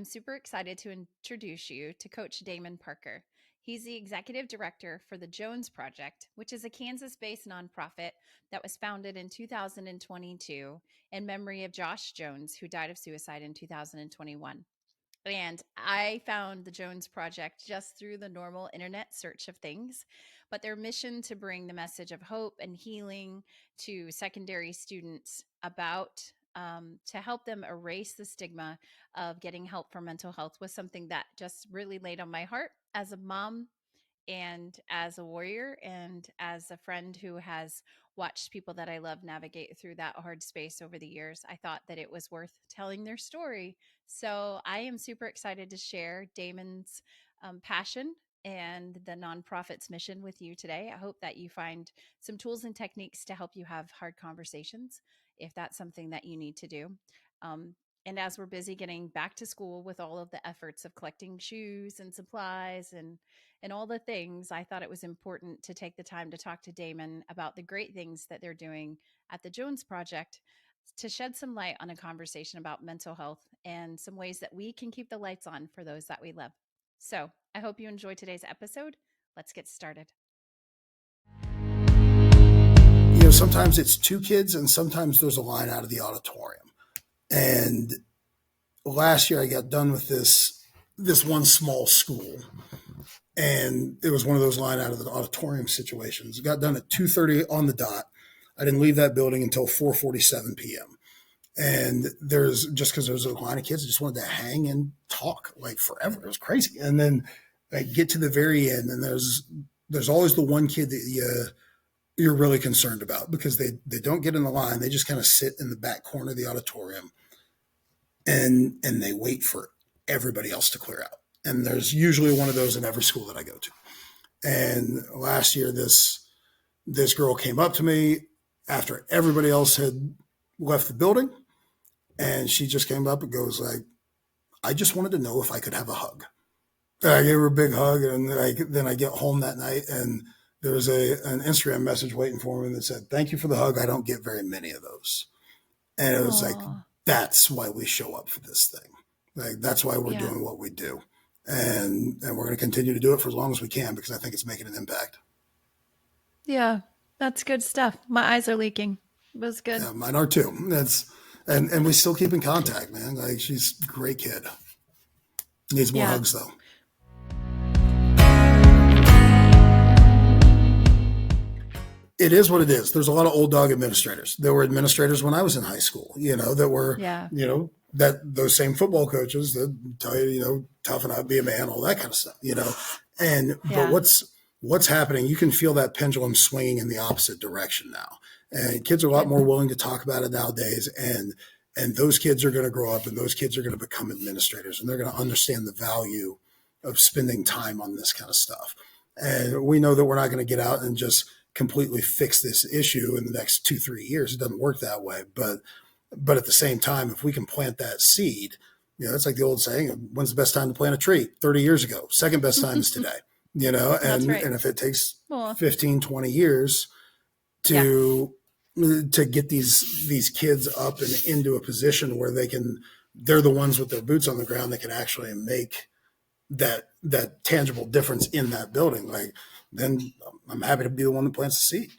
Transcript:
I'm super excited to introduce you to Coach Damon Parker. He's the executive director for the Jones Project, which is a Kansas based nonprofit that was founded in 2022 in memory of Josh Jones, who died of suicide in 2021. And I found the Jones Project just through the normal internet search of things. But their mission to bring the message of hope and healing to secondary students to help them erase the stigma of getting help for mental health was something that just really laid on my heart as a mom and as a warrior and as a friend who has watched people that I love navigate through that hard space over the years. I thought that it was worth telling their story. So I am super excited to share Damon's passion and the nonprofit's mission with you today. I hope that you find some tools and techniques to help you have hard conversations if that's something that you need to do. Um, and as we're busy getting back to school with all of the efforts of collecting shoes and supplies and all the things, I thought it was important to take the time to talk to Damon about the great things that they're doing at the Jones Project to shed some light on a conversation about mental health and some ways that we can keep the lights on for those that we love. So I hope you enjoy today's episode. Let's get started. Sometimes it's two kids and sometimes there's a line out of the auditorium. And last year I got done with this one small school. And it was one of those line out of the auditorium situations. It got done at 2:30 on the dot. I didn't leave that building until 4:47 p.m. And because there's a line of kids that just wanted to hang and talk like forever. It was crazy. And then I get to the very end and there's always the one kid that you're really concerned about because they don't get in the line. They just kind of sit in the back corner of the auditorium and they wait for everybody else to clear out. And there's usually one of those in every school that I go to. And last year, this girl came up to me after everybody else had left the building. And she just came up and goes like, I just wanted to know if I could have a hug. And I gave her a big hug. And then I get home that night and there was an Instagram message waiting for me that said, thank you for the hug. I don't get very many of those. And it was like, that's why we show up for this thing. Like, that's why we're doing what we do. And we're going to continue to do it for as long as we can because I think it's making an impact. Yeah, that's good stuff. My eyes are leaking. It was good. Yeah, mine are too. And we still keep in contact, man. Like, she's a great kid. Needs more hugs though. It is what it is. There's a lot of old dog administrators. There were administrators when I was in high school, that were, that those same football coaches that tell you, toughen up, be a man, all that kind of stuff, but what's happening, you can feel that pendulum swinging in the opposite direction now. And kids are a lot more willing to talk about it nowadays. And those kids are going to grow up and those kids are going to become administrators and they're going to understand the value of spending time on this kind of stuff. And we know that we're not going to get out and just completely fix this issue in the next 2-3 years. It doesn't work that way. But at the same time, if we can plant that seed, it's like the old saying, when's the best time to plant a tree? 30 years ago. Second best time is today, and if it takes 15, 20 years to get these kids up and into a position where they're the ones with their boots on the ground that can actually make that tangible difference in that building. Like, then I'm happy to be the one that plants the seed.